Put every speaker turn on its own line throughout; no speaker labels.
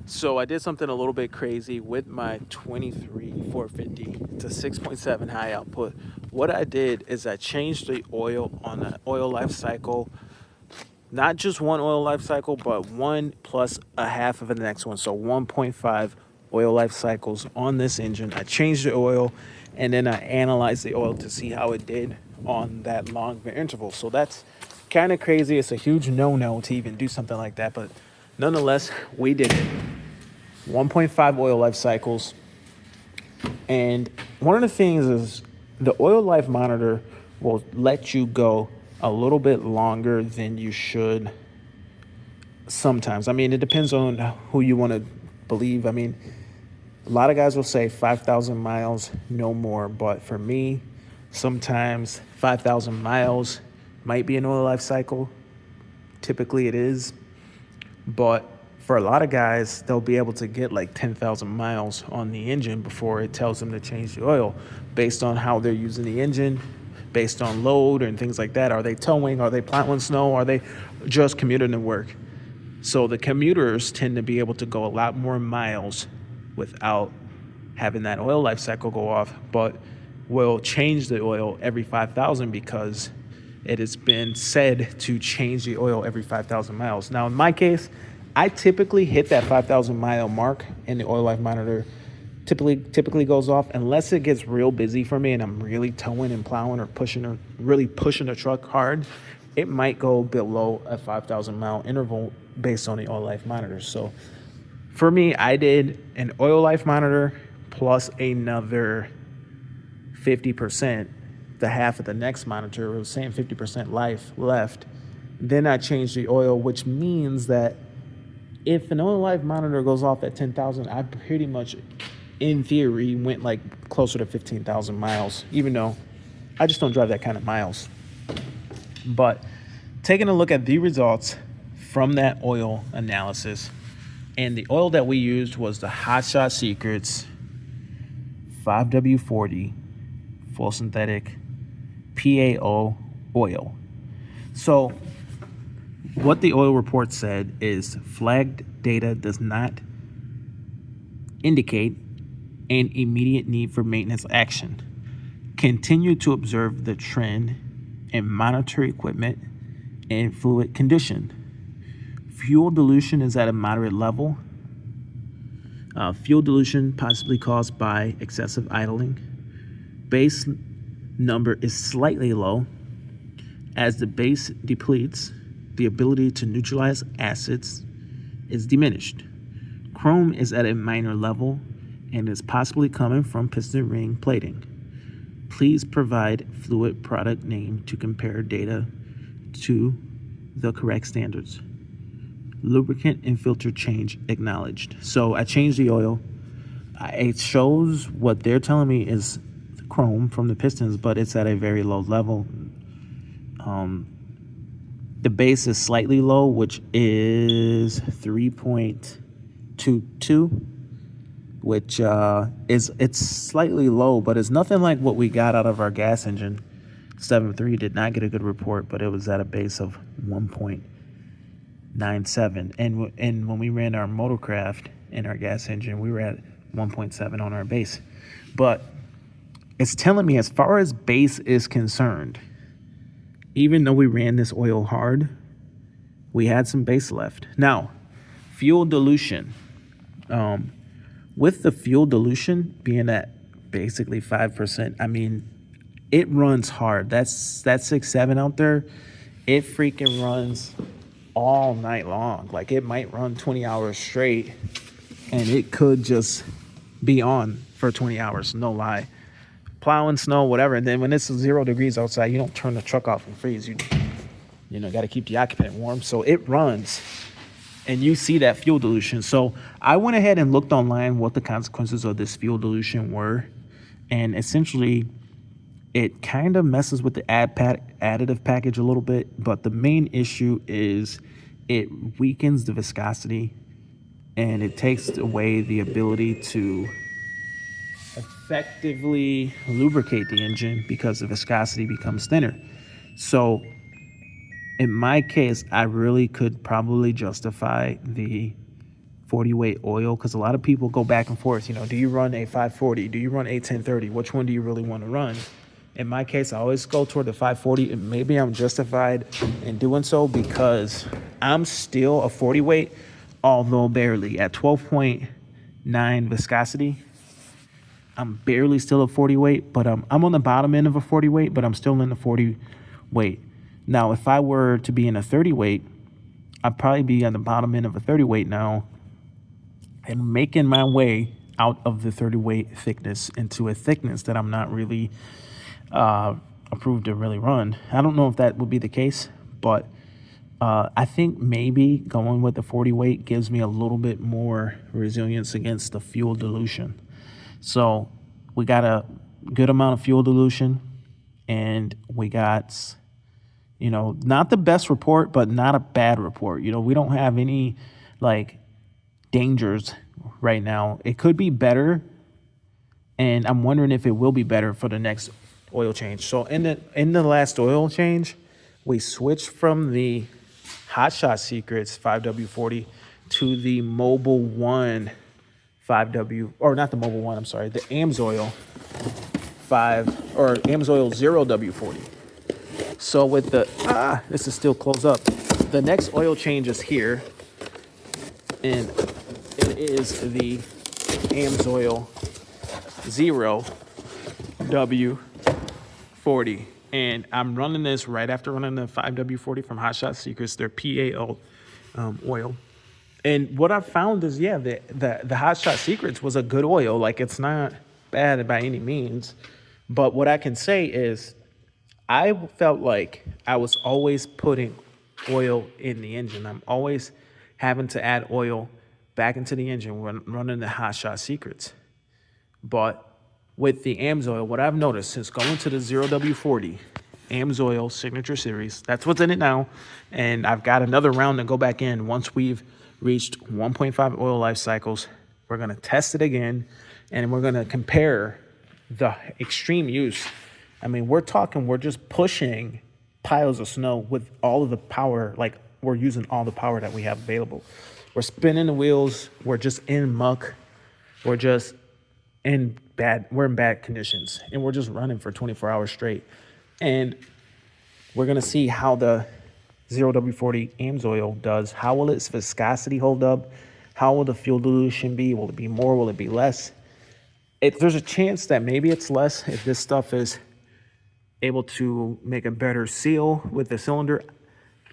So I did something a little bit crazy with my 23 450 to 6.7 high output. What I did is I changed the oil on the oil life cycle, not just one oil life cycle, but one plus a half of the next one. So 1.5 oil life cycles on this engine. I changed the oil and then I analyzed the oil to see how it did on that long interval. So that's kind of crazy. It's a huge no-no to even do something like that, but nonetheless, we did it. 1.5 oil life cycles. And one of the things is the oil life monitor will let you go a little bit longer than you should sometimes. I mean, it depends on who you want to believe. I mean, a lot of guys will say 5,000 miles, no more. But for me, sometimes 5,000 miles might be an oil life cycle. Typically it is. But for a lot of guys, they'll be able to get like 10,000 miles on the engine before it tells them to change the oil based on how they're using the engine, based on load and things like that. Are they towing? Are they plowing snow? Are they just commuting to work? So the commuters tend to be able to go a lot more miles without having that oil life cycle go off, but will change the oil every 5,000 because it has been said to change the oil every 5,000 miles. Now, in my case, I typically hit that 5,000 mile mark and the oil life monitor typically goes off unless it gets real busy for me and I'm really towing and plowing or really pushing the truck hard. It might go below a 5,000 mile interval based on the oil life monitor. So for me, I did an oil life monitor plus another 50%, the half of the next monitor. It was saying 50% life left. Then I changed the oil, which means that if an oil life monitor goes off at 10,000, I pretty much, in theory, went like closer to 15,000 miles, even though I just don't drive that kind of miles. But taking a look at the results from that oil analysis, and the oil that we used was the Hot Shot Secrets 5W40 full synthetic PAO oil. So what the oil report said is flagged data does not indicate an immediate need for maintenance action. Continue to observe the trend and monitor equipment and fluid condition. Fuel dilution is at a moderate level. Fuel dilution possibly caused by excessive idling. Base number is slightly low. As the base depletes, the ability to neutralize acids is diminished. Chrome is at a minor level and is possibly coming from piston ring plating. Please provide fluid product name to compare data to the correct standards. Lubricant and filter change acknowledged. So I changed the oil. It shows what they're telling me is chrome from the pistons, but it's at a very low level. The base is slightly low, which is 3.22, which it's slightly low, but it's nothing like what we got out of our gas engine. 7.3 did not get a good report, but it was at a base of 1.97. And when we ran our motorcraft in our gas engine, we were at 1.7 on our base. But it's telling me as far as base is concerned, even though we ran this oil hard, we had some base left. Now, fuel dilution. With the fuel dilution being at basically 5%, I mean, it runs hard. That 6.7 out there, it freaking runs all night long. Like it might run 20 hours straight and it could just be on for 20 hours, no lie. Plowing snow, whatever. And then when it's 0 degrees outside, you don't turn the truck off and freeze. You got to keep the occupant warm. So it runs and you see that fuel dilution. So I went ahead and looked online what the consequences of this fuel dilution were. And essentially, it kind of messes with the additive package a little bit. But the main issue is it weakens the viscosity and it takes away the ability to effectively lubricate the engine because the viscosity becomes thinner. So in my case, I really could probably justify the 40 weight oil, because a lot of people go back and forth. Do you run a 540? Do you run a 1030? Which one do you really want to run? In my case, I always go toward the 540, and maybe I'm justified in doing so because I'm still a 40 weight, although barely at 12.9 viscosity. I'm barely still a 40 weight, but I'm on the bottom end of a 40 weight, but I'm still in the 40 weight. Now, if I were to be in a 30 weight, I'd probably be on the bottom end of a 30 weight now and making my way out of the 30 weight thickness into a thickness that I'm not really approved to really run. I don't know if that would be the case, but I think maybe going with the 40 weight gives me a little bit more resilience against the fuel dilution. So we got a good amount of fuel dilution, and we got, not the best report, but not a bad report. We don't have any like dangers right now. It could be better, and I'm wondering if it will be better for the next oil change. So in the last oil change, we switched from the Hot Shot Secrets 5W40 to the Mobile One 5W, or not the Mobile One, I'm sorry, the Amsoil 0W40. So with this is still closed up. The next oil change is here, and it is the Amsoil 0W40. And I'm running this right after running the 5W40 from Hot Shot Secrets, their PAO oil. And what I found is, the Hot Shot Secrets was a good oil. Like, it's not bad by any means. But what I can say is I felt like I was always putting oil in the engine. I'm always having to add oil back into the engine when running the Hot Shot Secrets. But with the Amsoil, what I've noticed since going to the 0W40, Amsoil Signature Series, that's what's in it now. And I've got another round to go back in once we've reached 1.5 oil life cycles. We're going to test it again, and we're going to compare the extreme use. I mean, we're just pushing piles of snow with all of the power. Like, we're using all the power that we have available. We're spinning the wheels. We're just in muck. We're just in bad conditions, and we're just running for 24 hours straight. And we're going to see how the 0W40 Amsoil does. How will its viscosity hold up? How will the fuel dilution be? Will it be more? Will it be less? There's a chance that maybe it's less if this stuff is able to make a better seal with the cylinder.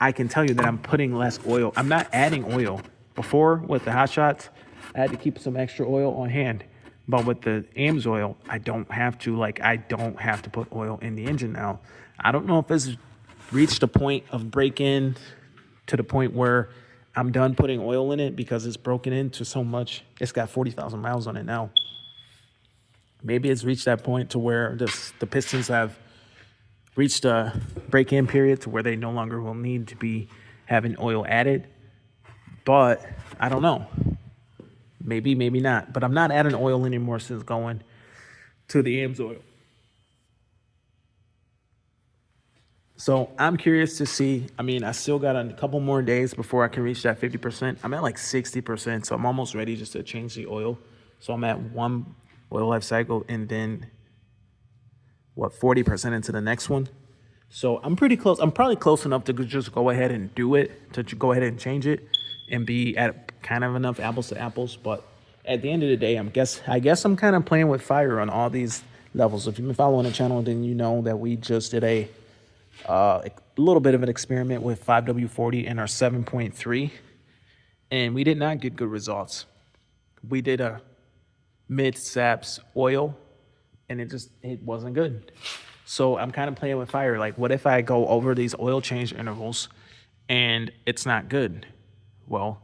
I can tell you that I'm putting less oil. I'm not adding oil. Before, with the Hot Shots, I had to keep some extra oil on hand. But with the Amsoil, I don't have to. I don't have to put oil in the engine now. I don't know if it's reached a point of break-in to the point where I'm done putting oil in it because it's broken into so much. It's got 40,000 miles on it now. Maybe it's reached that point to where the pistons have reached a break-in period to where they no longer will need to be having oil added. But I don't know. Maybe, maybe not. But I'm not adding oil anymore since going to the Amsoil. So I'm curious to see. I mean, I still got a couple more days before I can reach that 50%. I'm at 60%, so I'm almost ready just to change the oil. So I'm at one oil life cycle and then 40% into the next one. So I'm pretty close. I'm probably close enough to just go ahead and do it, to go ahead and change it and be at kind of enough apples to apples. But at the end of the day, I guess I'm kind of playing with fire on all these levels. If you've been following the channel, then you know that we just did a little bit of an experiment with 5W40 and our 7.3, and we did not get good results. We did a mid-saps oil, and it wasn't good. So I'm kind of playing with fire. What if I go over these oil change intervals and it's not good? Well,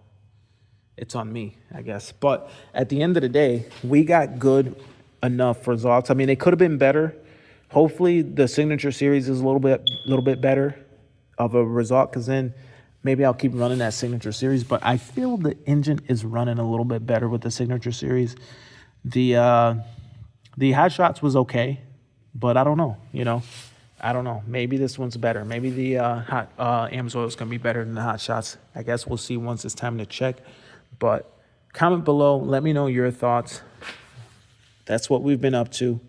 it's on me, I guess. But at the end of the day, we got good enough results. I mean, it could have been better. Hopefully the Signature Series is a little bit better of a result, because then maybe I'll keep running that Signature Series. But I feel the engine is running a little bit better with the Signature Series. The Hot Shots was okay, but I don't know. I don't know. Maybe this one's better. Maybe the Amsoil is going to be better than the Hot Shots. I guess we'll see once it's time to check. But comment below. Let me know your thoughts. That's what we've been up to,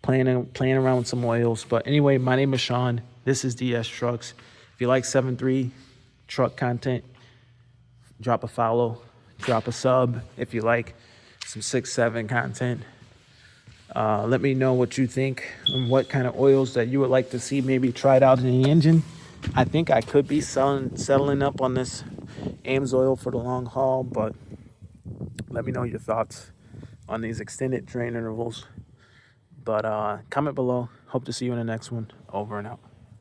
playing around with some oils. But anyway, my name is Sean. This is DS Trucks. If you like 7.3 truck content, drop a follow, drop a sub. If you like some 6.7 content, let me know what you think and what kind of oils that you would like to see maybe tried out in the engine. I think I could be settling up on this Amsoil for the long haul, but let me know your thoughts on these extended drain intervals. But comment below. Hope to see you in the next one. Over and out.